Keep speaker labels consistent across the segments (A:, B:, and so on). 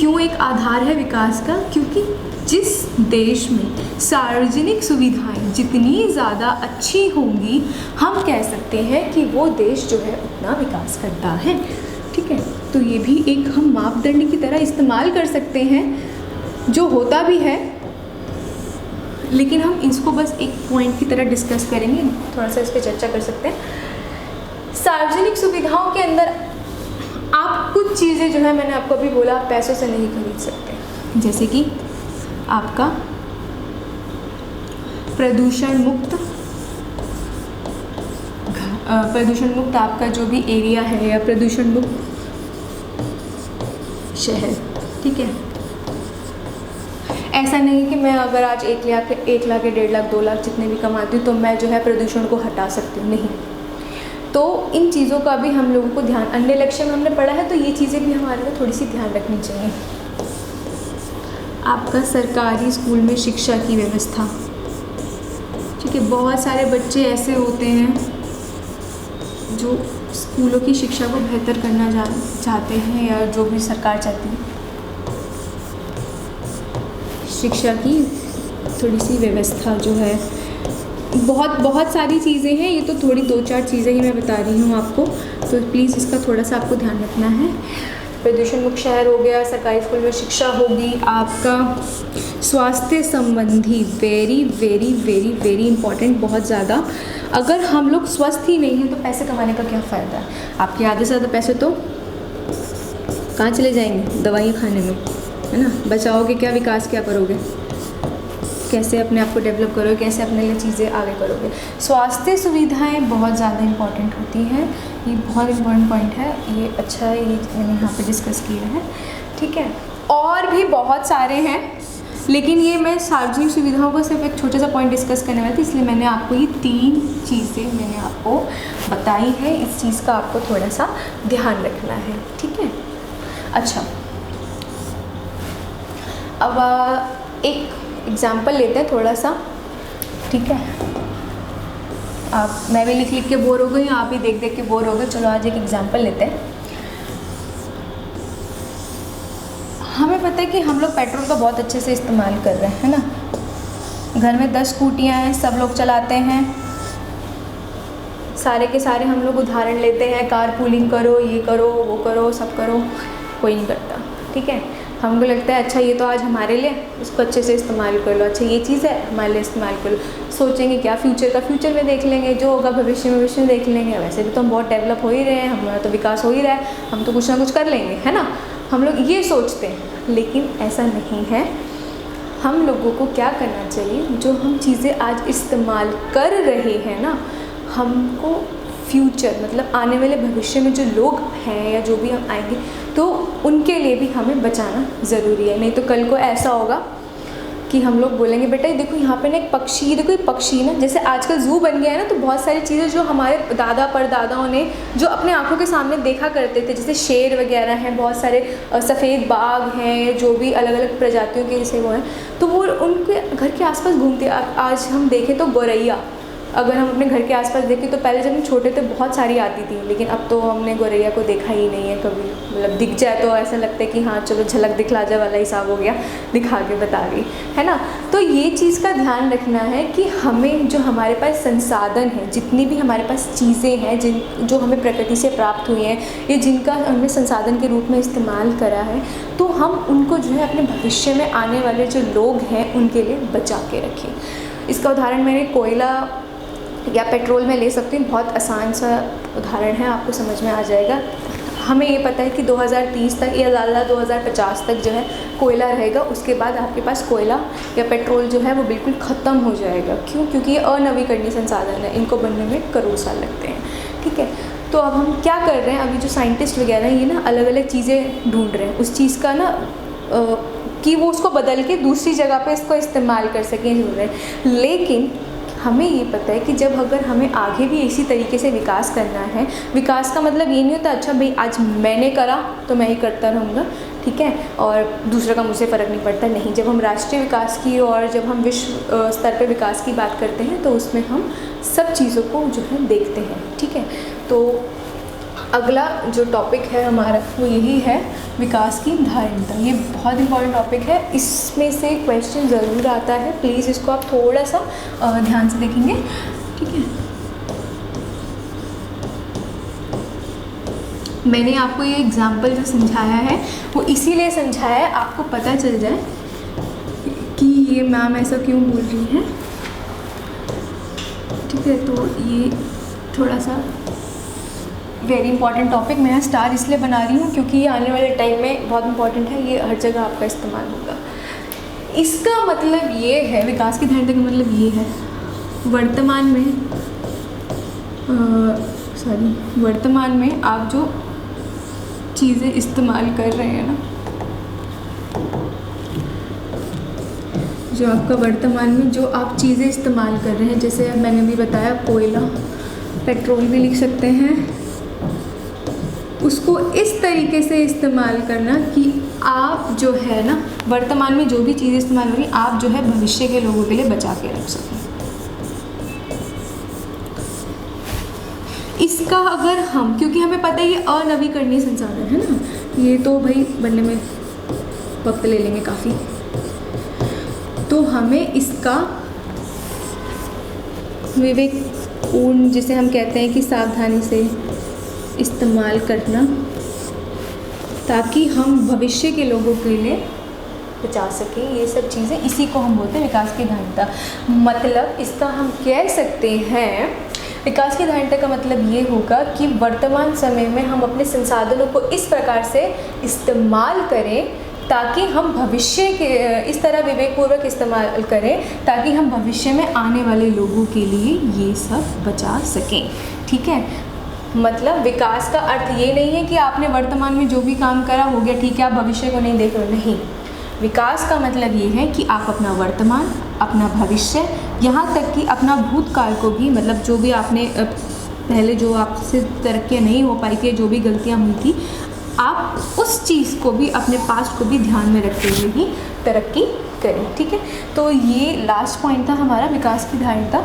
A: क्यों एक आधार है विकास का? क्योंकि जिस देश में सार्वजनिक सुविधाएं जितनी ज़्यादा अच्छी होंगी, हम कह सकते हैं कि वो देश जो है उतना विकास करता है। ठीक है, तो ये भी एक हम मापदंड की तरह इस्तेमाल कर सकते हैं, जो होता भी है, लेकिन हम इसको बस एक पॉइंट की तरह डिस्कस करेंगे, थोड़ा सा इस पर चर्चा कर सकते हैं। सार्वजनिक सुविधाओं के अंदर आप कुछ चीज़ें जो है, मैंने आपको अभी बोला, आप पैसों से नहीं खरीद सकते, जैसे कि आपका प्रदूषण मुक्त आपका जो भी एरिया है, या प्रदूषण मुक्त शहर। ठीक है, ऐसा नहीं कि मैं अगर आज 1 लाख या 1.5 लाख 2 लाख जितने भी कमाती हूँ तो मैं जो है प्रदूषण को हटा सकती हूँ, नहीं। तो इन चीज़ों का भी हम लोगों को ध्यान, अन्य लक्ष्य में हमने पढ़ा है, तो ये चीज़ें भी हमारे को थोड़ी सी ध्यान रखनी चाहिए। आपका सरकारी स्कूल में शिक्षा की व्यवस्था। ठीक है, बहुत सारे बच्चे ऐसे होते हैं जो स्कूलों की शिक्षा को बेहतर करना चाहते हैं, या जो भी सरकार चाहती है, शिक्षा की थोड़ी सी व्यवस्था जो है, बहुत सारी चीज़ें हैं, ये तो थोड़ी 2-4 चीज़ें ही मैं बता रही हूँ आपको, तो प्लीज़ इसका थोड़ा सा आपको ध्यान रखना है। प्रदूषण मुक्त शहर हो गया, सरकारी स्कूल में शिक्षा होगी, आपका स्वास्थ्य संबंधी very very very very important, बहुत ज़्यादा। अगर हम लोग स्वस्थ ही नहीं हैं तो पैसे कमाने का क्या फ़ायदा है? आपके आधे से ज़्यादा पैसे तो कहाँ चले जाएंगे? दवाइयाँ खाने में, है ना। बचाओगे क्या? विकास क्या करोगे? कैसे अपने आप को डेवलप करोगे? कैसे अपने लिए चीज़ें आगे करोगे? स्वास्थ्य सुविधाएं बहुत ज़्यादा इंपॉर्टेंट होती हैं, ये बहुत इंपॉर्टेंट पॉइंट है, ये अच्छा है, ये मैंने यहाँ पे डिस्कस किया है। ठीक है, और भी बहुत सारे हैं, लेकिन ये मैं सार्वजनिक सुविधाओं का सिर्फ एक छोटा सा पॉइंट डिस्कस करने वाली थी, इसलिए मैंने आपको ये 3 चीज़ें मैंने आपको बताई है। इस चीज़ का आपको थोड़ा सा ध्यान रखना है। ठीक है, अच्छा, अब एक एग्जाम्पल लेते हैं थोड़ा सा। ठीक है, मैं भी लिख के बोर हो गई, आप भी देख के बोर हो गए। चलो आज एक एग्जाम्पल लेते हैं। हमें पता है कि हम लोग पेट्रोल का बहुत अच्छे से इस्तेमाल कर रहे हैं, है ना। घर में 10 स्कूटियाँ हैं, सब लोग चलाते हैं, सारे के सारे हम लोग उदाहरण लेते हैं, कार पूलिंग करो, ये करो, वो करो, सब करो, कोई नहीं करता। ठीक है, हमको लगता है अच्छा ये तो आज हमारे लिए, इसको अच्छे से इस्तेमाल कर लो, अच्छा ये चीज़ है हमारे लिए इस्तेमाल कर लो। सोचेंगे क्या फ्यूचर में देख लेंगे, जो होगा भविष्य में देख लेंगे। वैसे भी तो हम बहुत डेवलप हो ही रहे हैं, हमारा तो विकास हो ही रहा है, हम तो कुछ ना कुछ कर लेंगे, है ना। हम लोग ये सोचते हैं, लेकिन ऐसा नहीं है। हम लोगों को क्या करना चाहिए, जो हम चीज़ें आज इस्तेमाल कर रहे हैं ना, हमको फ्यूचर मतलब आने वाले भविष्य में जो लोग हैं या जो भी हम आएंगे, तो उनके लिए भी हमें बचाना ज़रूरी है। नहीं तो कल को ऐसा होगा कि हम लोग बोलेंगे बेटा देखो यहाँ पे ना एक पक्षी, देखो ये पक्षी ना, जैसे आजकल ज़ू बन गया है ना, तो बहुत सारी चीज़ें जो हमारे दादा परदादाओं ने जो अपने आंखों के सामने देखा करते थे, जैसे शेर वगैरह हैं, बहुत सारे सफ़ेद बाघ हैं, जो भी अलग अलग प्रजातियों के जैसे वो हैं, तो वो उनके घर के आसपास घूमते। आज हम देखें तो गौरैया, अगर हम अपने घर के आसपास देखें तो पहले जब हम छोटे थे बहुत सारी आती थी, लेकिन अब तो हमने गौरैया को देखा ही नहीं है कभी। मतलब दिख जाए तो ऐसा लगता है कि हाँ चलो झलक दिखला जाए वाला हिसाब हो गया, दिखा के बता गई, है ना। तो ये चीज़ का ध्यान रखना है कि हमें जो हमारे पास संसाधन है, जितनी भी हमारे पास चीज़ें हैं जो हमें प्रकृति से प्राप्त हुई हैं, या जिनका हमने संसाधन के रूप में इस्तेमाल करा है, तो हम उनको जो है अपने भविष्य में आने वाले जो लोग हैं उनके लिए बचा के रखें। इसका उदाहरण मैंने कोयला या पेट्रोल में ले सकती हूँ, बहुत आसान सा उदाहरण है, आपको समझ में आ जाएगा। हमें ये पता है कि 2030 तक या ज़्यादा 2050 तक जो है कोयला रहेगा, उसके बाद आपके पास कोयला या पेट्रोल जो है वो बिल्कुल ख़त्म हो जाएगा। क्यों? क्योंकि ये अनवीकरणीय संसाधन है, इनको बनने में करोड़ साल लगते हैं। ठीक है, तो अब हम क्या कर रहे हैं, अभी जो साइंटिस्ट वगैरह हैं ये ना अलग अलग चीज़ें ढूंढ रहे हैं उस चीज़ का ना कि वो उसको बदल के दूसरी जगह पे इसको इस्तेमाल कर सकें, ढूंढ रहे हैं। लेकिन हमें ये पता है कि जब अगर हमें आगे भी इसी तरीके से विकास करना है, विकास का मतलब ये नहीं होता अच्छा भाई आज मैंने करा तो मैं ही करता रहूँगा, ठीक है, और दूसरे का मुझसे फ़र्क नहीं पड़ता। नहीं, जब हम राष्ट्रीय विकास की और जब हम विश्व स्तर पर विकास की बात करते हैं तो उसमें हम सब चीज़ों को जो है देखते हैं। ठीक है, तो अगला जो टॉपिक है हमारा वो यही है विकास की धारणता। ये बहुत इंपॉर्टेंट टॉपिक है, इसमें से क्वेश्चन ज़रूर आता है, प्लीज़ इसको आप थोड़ा सा ध्यान से देखेंगे, ठीक है। मैंने आपको ये एग्जाम्पल जो समझाया है वो इसीलिए समझाया है आपको पता चल जाए कि ये मैम ऐसा क्यों बोल रही हैं, ठीक है। तो ये थोड़ा सा वेरी इंपॉर्टेंट टॉपिक मैं यहाँ स्टार इसलिए बना रही हूँ क्योंकि ये आने वाले टाइम में बहुत इंपॉर्टेंट है, ये हर जगह आपका इस्तेमाल होगा। इसका मतलब ये है, विकास की धारणता का मतलब ये है, वर्तमान में आप जो चीज़ें इस्तेमाल कर रहे हैं ना, जो आपका वर्तमान में जो आप चीज़ें इस्तेमाल कर रहे हैं, जैसे अब मैंने भी बताया कोयला, पेट्रोल भी लिख सकते हैं, उसको इस तरीके से इस्तेमाल करना कि आप जो है ना वर्तमान में जो भी चीज़ें इस्तेमाल हो रही आप जो है भविष्य के लोगों के लिए बचा के रख सकें। इसका अगर हम, क्योंकि हमें पता है ये अनवीकरणीय संसाधन है ना, ये तो भाई बनने में वक्त ले लेंगे काफ़ी, तो हमें इसका विवेकपूर्ण, जिसे हम कहते हैं कि सावधानी से इस्तेमाल करना ताकि हम भविष्य के लोगों के लिए बचा सकें, ये सब चीज़ें, इसी को हम बोलते हैं विकास की धारणता। मतलब इसका हम कह सकते हैं, विकास की धारणता का मतलब ये होगा कि वर्तमान समय में हम अपने संसाधनों को इस प्रकार से इस्तेमाल करें ताकि हम भविष्य के, इस तरह विवेकपूर्वक इस्तेमाल करें ताकि हम भविष्य में आने वाले लोगों के लिए ये सब बचा सकें, ठीक है। मतलब विकास का अर्थ ये नहीं है कि आपने वर्तमान में जो भी काम करा हो गया ठीक है, आप भविष्य को नहीं देख रहे हो, नहीं। विकास का मतलब ये है कि आप अपना वर्तमान, अपना भविष्य, यहाँ तक कि अपना भूतकाल को भी, मतलब जो भी आपने पहले जो आपसे तरक्कियाँ नहीं हो पाई थी, जो भी गलतियाँ हुई थी, आप उस चीज़ को भी, अपने पास्ट को भी ध्यान में रखते हुए ही तरक्की करें, ठीक है। तो ये लास्ट पॉइंट था हमारा विकास की धारणता।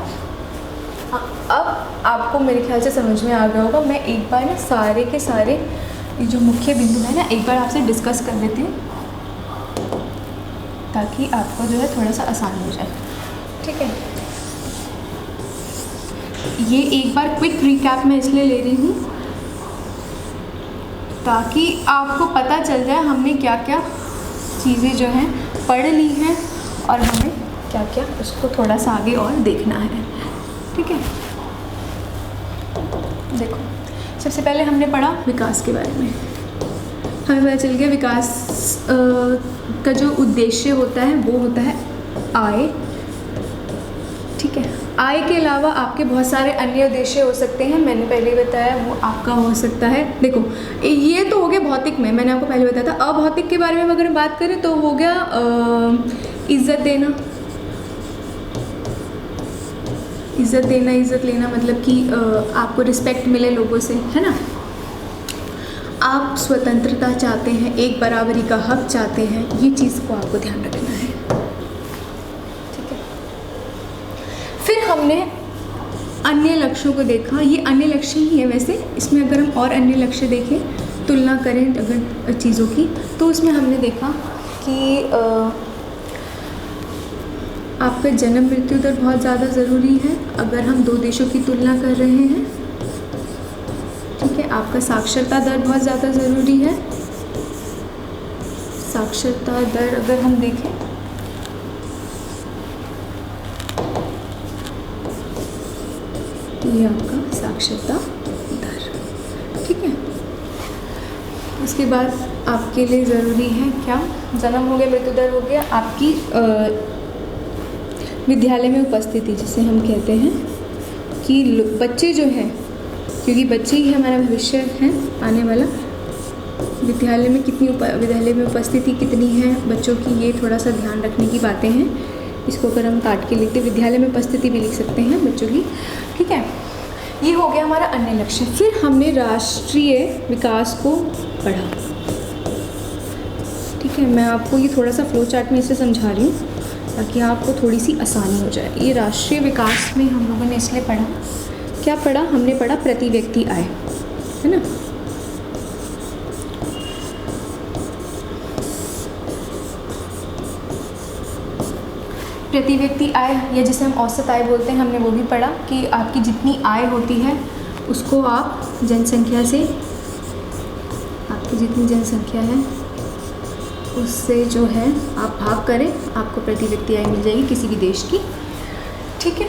A: अब आपको मेरे ख्याल से समझ में आ गया होगा। मैं एक बार ना सारे के सारे जो मुख्य बिंदु है ना एक बार आपसे डिस्कस कर लेती हूँ ताकि आपको जो है थोड़ा सा आसान हो जाए, ठीक है। ये एक बार क्विक रिकैप मैं इसलिए ले रही हूँ ताकि आपको पता चल जाए हमने क्या क्या चीज़ें जो हैं पढ़ ली हैं और हमें क्या क्या उसको थोड़ा सा आगे और देखना है, ठीक है। देखो, सबसे पहले हमने पढ़ा विकास के बारे में, हमें पता चल गया विकास का जो उद्देश्य होता है वो होता है आय, ठीक है। आय के अलावा आपके बहुत सारे अन्य उद्देश्य हो सकते हैं, मैंने पहले बताया, वो आपका हो सकता है। देखो ये तो हो गया भौतिक में, मैंने आपको पहले बताया था। अभौतिक के बारे में अगर बात करें तो हो गया इज्जत देना, इज्जत लेना मतलब कि आपको रिस्पेक्ट मिले लोगों से, है ना। आप स्वतंत्रता चाहते हैं, एक बराबरी का हक चाहते हैं, ये चीज़ को आपको ध्यान रखना है, ठीक है। फिर हमने अन्य लक्ष्यों को देखा, ये अन्य लक्ष्य ही है वैसे, इसमें अगर हम और अन्य लक्ष्य देखें, तुलना करें अगर चीज़ों की, तो उसमें हमने देखा कि आपका जन्म मृत्यु दर बहुत ज़्यादा ज़रूरी है अगर हम दो देशों की तुलना कर रहे हैं, ठीक है। आपका साक्षरता दर बहुत ज़्यादा ज़रूरी है, साक्षरता दर अगर हम देखें ये आपका साक्षरता दर, ठीक है। उसके बाद आपके लिए ज़रूरी है क्या, जन्म हो गया, मृत्यु दर हो गया, आपकी विद्यालय में उपस्थिति, जिसे हम कहते हैं कि बच्चे जो हैं, क्योंकि बच्चे ही हमारा भविष्य है आने वाला, विद्यालय में उपस्थिति कितनी है बच्चों की, ये थोड़ा सा ध्यान रखने की बातें हैं। इसको अगर हम काट के लिखते, विद्यालय में उपस्थिति भी लिख सकते हैं बच्चों की, ठीक है। ये हो गया हमारा अन्य लक्ष्य। फिर हमने राष्ट्रीय विकास को पढ़ा, ठीक है। मैं आपको ये थोड़ा सा फ्लो चार्ट में इसे समझा रही हूँ ताकि आपको थोड़ी सी आसानी हो जाए। ये राष्ट्रीय विकास में हम लोगों ने इसलिए पढ़ा, क्या पढ़ा, हमने पढ़ा प्रति व्यक्ति आय, है ना। प्रति व्यक्ति आय या जिसे हम औसत आय बोलते हैं, हमने वो भी पढ़ा कि आपकी जितनी आय होती है उसको आप जनसंख्या से, आपकी जितनी जनसंख्या है उससे जो है आप भाग करें, आपको प्रति व्यक्ति आय मिल जाएगी किसी भी देश की। ठीक है,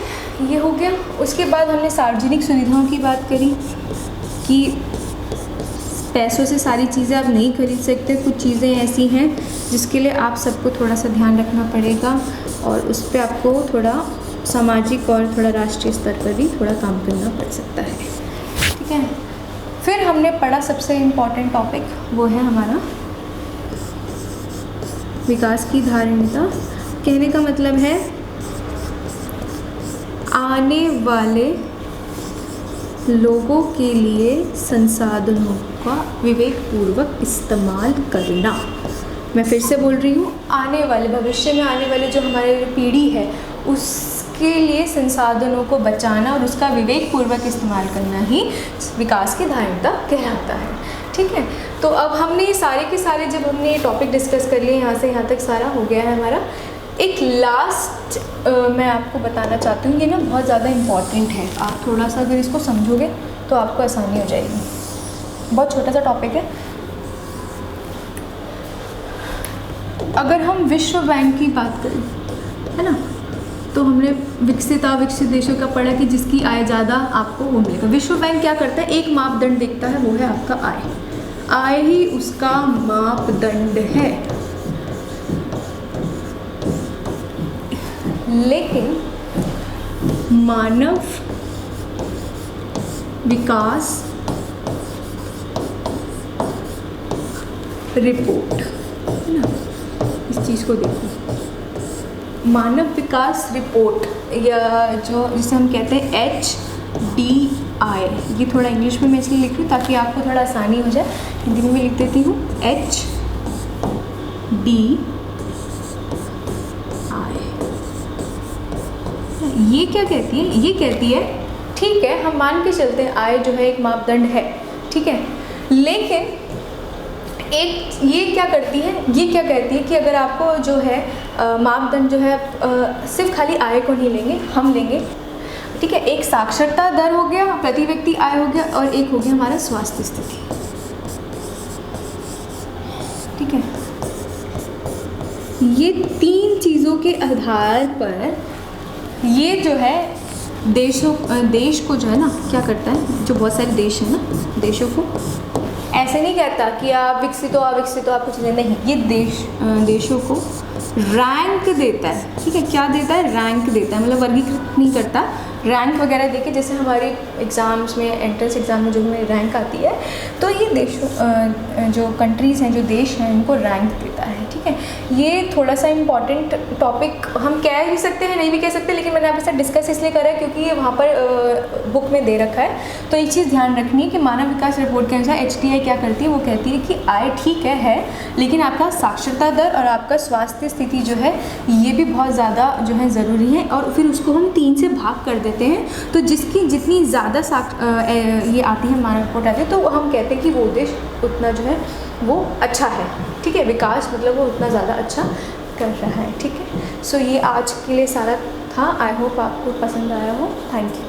A: ये हो गया। उसके बाद हमने सार्वजनिक सुविधाओं की बात करी कि पैसों से सारी चीज़ें आप नहीं खरीद सकते, कुछ चीज़ें ऐसी हैं जिसके लिए आप सबको थोड़ा सा ध्यान रखना पड़ेगा और उस पर आपको थोड़ा सामाजिक और थोड़ा राष्ट्रीय स्तर पर भी थोड़ा काम करना पड़ सकता है। ठीक है, फिर हमने पढ़ा सबसे इम्पॉर्टेंट टॉपिक, वो है हमारा विकास की धारणीयता। कहने का मतलब है आने वाले लोगों के लिए संसाधनों का विवेकपूर्वक इस्तेमाल करना। मैं फिर से बोल रही हूँ, आने वाले भविष्य में आने वाले जो हमारे पीढ़ी है उसके लिए संसाधनों को बचाना और उसका विवेकपूर्वक इस्तेमाल करना ही विकास की धारणीयता कहलाता है। ठीक है, तो अब हमने सारे के सारे जब हमने ये टॉपिक डिस्कस कर लिए, यहाँ से यहाँ तक सारा हो गया है हमारा। एक लास्ट मैं आपको बताना चाहती हूँ, ये ना बहुत ज़्यादा इम्पॉर्टेंट है, आप थोड़ा सा अगर इसको समझोगे तो आपको आसानी हो जाएगी। बहुत छोटा सा टॉपिक है। अगर हम विश्व बैंक की बात करें, है ना, तो हमने विकसित अविकसित देशों का पढ़ा कि जिसकी आय ज़्यादा आपको वो मिलेगा। विश्व बैंक क्या करता है, एक मापदंड देखता है, वो है आपका आय। आय ही उसका मापदंड है। लेकिन मानव विकास रिपोर्ट, है ना, इस चीज़ को देखो, मानव विकास रिपोर्ट या जो जिसे हम कहते हैं HDI, ये थोड़ा इंग्लिश में मैं इसलिए लिख रही हूँ ताकि आपको थोड़ा आसानी हो जाए। हिंदी में भी लिख देती हूँ, HDI। ये क्या कहती है, ये कहती है ठीक है, हम मान के चलते हैं आय जो है एक मापदंड है, ठीक है, लेकिन एक ये क्या करती है, ये क्या कहती है कि अगर आपको जो है मापदंड जो है सिर्फ खाली आय को नहीं लेंगे, हम लेंगे, ठीक है, एक साक्षरता दर हो गया, प्रति व्यक्ति आय हो गया, और एक हो गया हमारा स्वास्थ्य स्थिति। ठीक है, ये तीन चीज़ों के आधार पर ये जो है देश को जो है ना क्या करता है, जो बहुत सारे देश हैं ना, देशों को ऐसे नहीं कहता कि आप विकसित हो अविकसित हो आप कुछ नहीं, ये देशों को रैंक देता है। ठीक है, क्या देता है, रैंक देता है, मतलब वर्गीकृत नहीं करता, रैंक वगैरह देके, जैसे हमारे एग्ज़ाम्स में एंट्रेंस एग्ज़ाम में जो हमें रैंक आती है, तो ये देशों जो कंट्रीज़ हैं, जो देश हैं, उनको रैंक देता है। ठीक है, ये थोड़ा सा इम्पॉर्टेंट टॉपिक हम कह भी सकते हैं, नहीं भी कह सकते, लेकिन मैंने आपके साथ डिस्कस इसलिए करा है क्योंकि ये वहाँ पर बुक में दे रखा है। तो एक चीज़ ध्यान रखनी है कि मानव विकास रिपोर्ट के अनुसार HDI क्या करती है, वो कहती है कि आय ठीक है, लेकिन आपका साक्षरता दर और आपका स्वास्थ्य स्थिति जो है ये भी बहुत ज़्यादा जो है ज़रूरी है, और फिर उसको हम 3 से भाग कर देते हैं। तो जिसकी जितनी ज़्यादा ये आती है, मानव रिपोर्ट आती है, तो हम कहते हैं कि वो देश उतना जो है वो अच्छा है। ठीक है, विकास मतलब वो उतना ज़्यादा अच्छा कर रहा है। ठीक है, सो ये आज के लिए सारा था। आई होप आपको पसंद आया हो। Thank you.